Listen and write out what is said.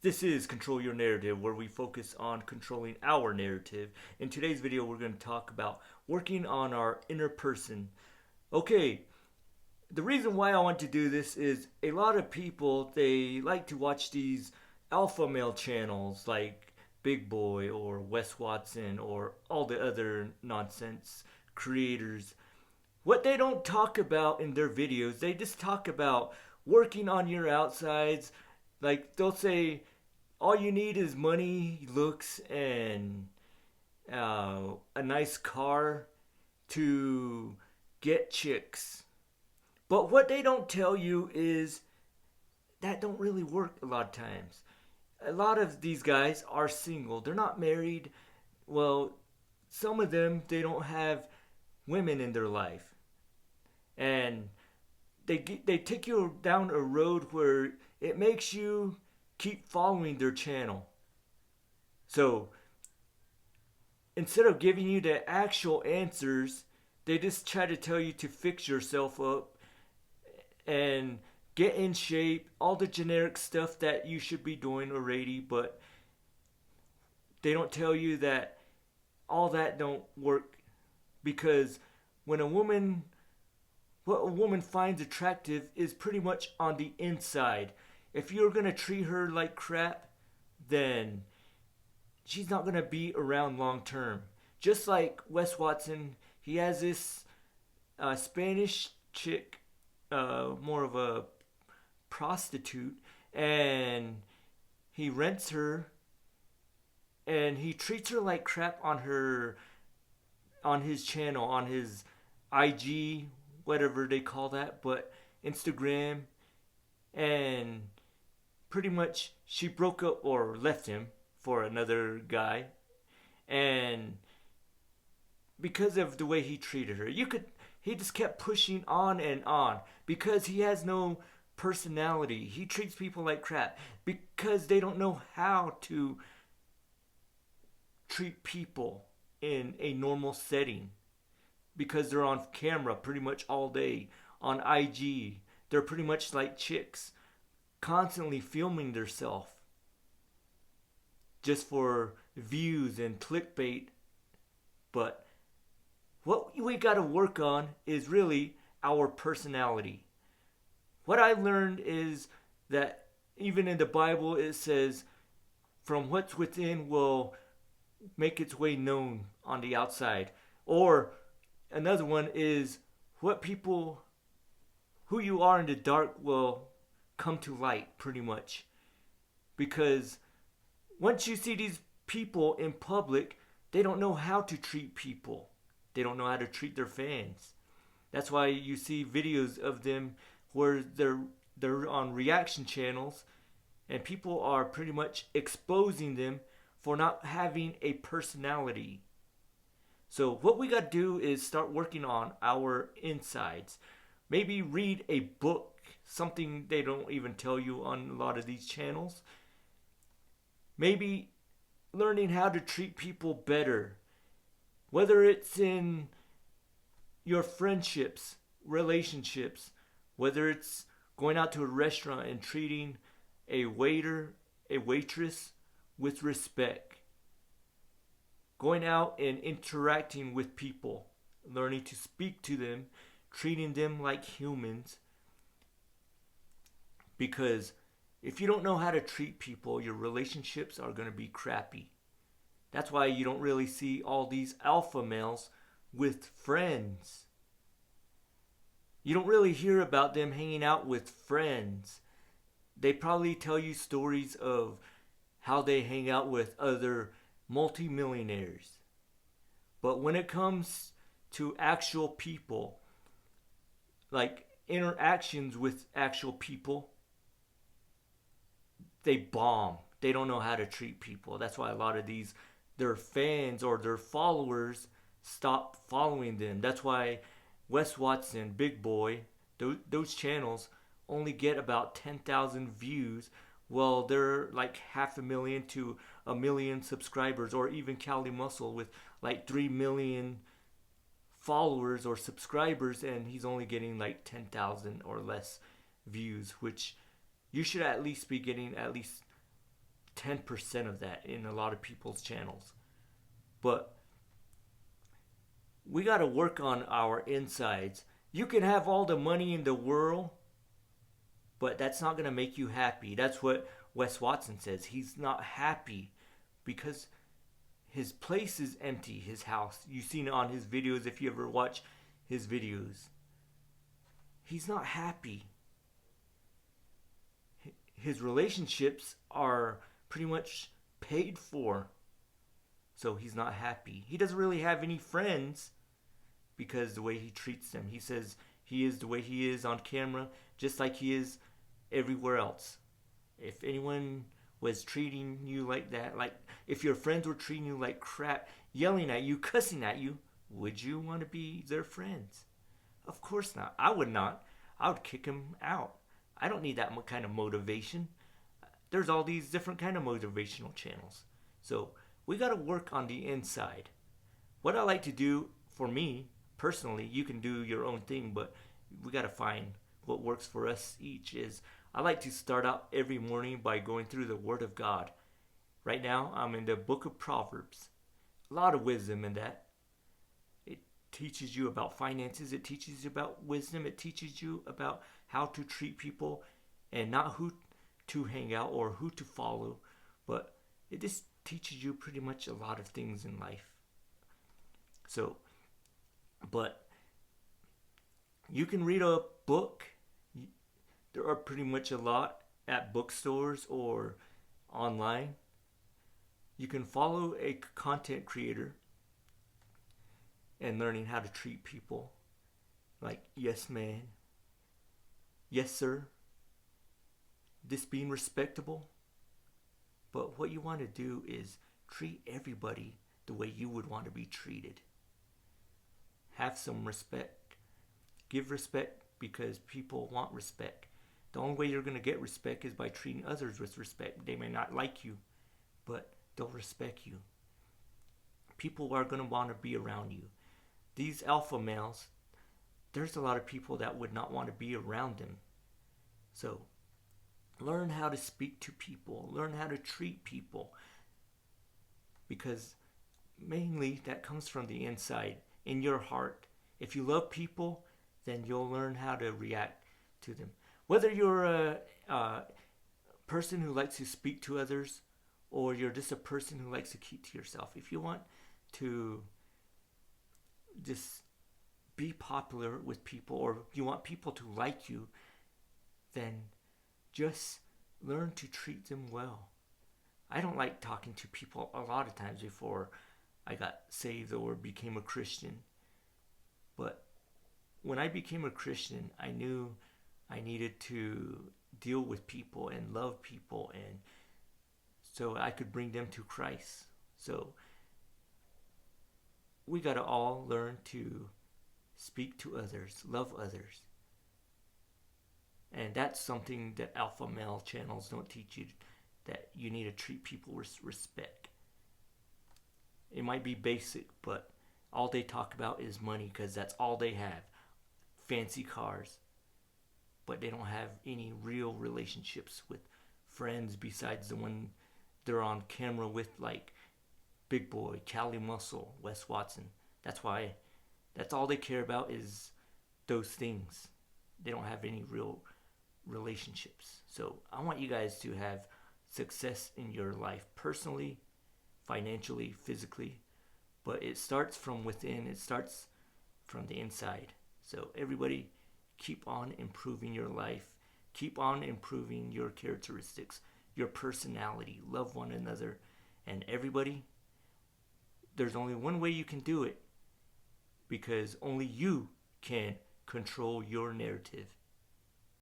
This is Control Your Narrative, where we focus on controlling our narrative. In today's video, we're going to talk about working on our inner person. Okay, the reason why I want to do this is a lot of people, they like to watch these alpha male channels like Big Boy or Wes Watson or all the other nonsense creators. What they don't talk about in their videos, they just talk about working on your outsides. Like they'll say, all you need is money, looks, and a nice car to get chicks. But what they don't tell you is that don't really work a lot of times. A lot of these guys are single. They're not married. Well, some of them, they don't have women in their life. And they take you down a road where it makes you keep following their channel. So instead of giving you the actual answers, they just try to tell you to fix yourself up and get in shape, all the generic stuff that you should be doing already, but they don't tell you that all that don't work because when a woman what a woman finds attractive is pretty much on the inside. If you're going to treat her like crap, then she's not going to be around long term. Just like Wes Watson, he has this Spanish chick, more of a prostitute, and he rents her and he treats her like crap on his channel, on his IG, whatever they call that, but Instagram, and pretty much she broke up or left him for another guy, and because of the way he treated her, he just kept pushing on because he has no personality. He treats people like crap because they don't know how to treat people in a normal setting because they're on camera pretty much all day on IG. They're pretty much like chicks, constantly filming themselves just for views and clickbait. But what we got to work on is really our personality. What I learned is that even in the Bible it says, from what's within will make its way known on the outside. Or another one is, what people, who you are in the dark will come to light pretty much. Because once you see these people in public, they don't know how to treat people. They don't know how to treat their fans. That's why you see videos of them where they're on reaction channels and people are pretty much exposing them for not having a personality. So what we got to do is start working on our insides. Maybe read a book, something they don't even tell you on a lot of these channels. Maybe learning how to treat people better. Whether it's in your friendships, relationships, whether it's going out to a restaurant and treating a waiter, a waitress with respect. Going out and interacting with people, learning to speak to them, treating them like humans. Because if you don't know how to treat people, your relationships are going to be crappy. That's why you don't really see all these alpha males with friends. You don't really hear about them hanging out with friends. They probably tell you stories of how they hang out with other multimillionaires. But when it comes to actual people, like interactions with actual people, they bomb. They don't know how to treat people. That's why a lot of these, their fans or their followers stop following them. That's why Wes Watson, Big Boy, those channels only get about 10,000 views. Well, they're like 500,000 to 1,000,000 subscribers, or even Cali Muscle with like 3 million followers or subscribers, and he's only getting like 10,000 or less views, which you should at least be getting at least 10% of that in a lot of people's channels. But we got to work on our insides. You can have all the money in the world, but that's not going to make you happy. That's what Wes Watson says. He's not happy because his place is empty, his house. You've seen it on his videos if you ever watch his videos. He's not happy. His relationships are pretty much paid for. So he's not happy. He doesn't really have any friends because the way he treats them. He says he is the way he is on camera, just like he is everywhere else. If anyone was treating you like that, like if your friends were treating you like crap, yelling at you, cussing at you, would you want to be their friends? Of course not. I would not. I would kick him out. I don't need that kind of motivation. There's all these different kind of motivational channels. So we got to work on the inside. What I like to do for me personally, you can do your own thing, but we got to find what works for us each. Is I like to start out every morning by going through the Word of God. Right now, I'm in the book of Proverbs. A lot of wisdom in that. It teaches you about finances. It teaches you about wisdom. It teaches you about how to treat people and not who to hang out or who to follow. But it just teaches you pretty much a lot of things in life. So, but you can read a book. There are pretty much a lot at bookstores or online. You can follow a content creator and learning how to treat people like yes man, yes sir, this being respectable. But what you want to do is treat everybody the way you would want to be treated. Have some respect. Give respect because people want respect. The only way you're going to get respect is by treating others with respect. They may not like you, but they'll respect you. People are going to want to be around you. These alpha males, there's a lot of people that would not want to be around them. So, learn how to speak to people. Learn how to treat people. Because mainly that comes from the inside, in your heart. If you love people, then you'll learn how to react to them. Whether you're a person who likes to speak to others or you're just a person who likes to keep to yourself. If you want to just be popular with people or you want people to like you, then just learn to treat them well. I don't like talking to people a lot of times before I got saved or became a Christian. But when I became a Christian, I knew I needed to deal with people and love people, and so I could bring them to Christ. So we got to all learn to speak to others, love others. And that's something that alpha male channels don't teach you, that you need to treat people with respect. It might be basic, but all they talk about is money because that's all they have. Fancy cars. But they don't have any real relationships with friends besides the one they're on camera with, like Big Boy, Cali Muscle, Wes Watson. That's all they care about is those things. They don't have any real relationships. So I want you guys to have success in your life personally, financially, physically. But it starts from within. It starts from the inside. So everybody, keep on improving your life. Keep on improving your characteristics, your personality. Love one another. And everybody, there's only one way you can do it, because only you can control your narrative.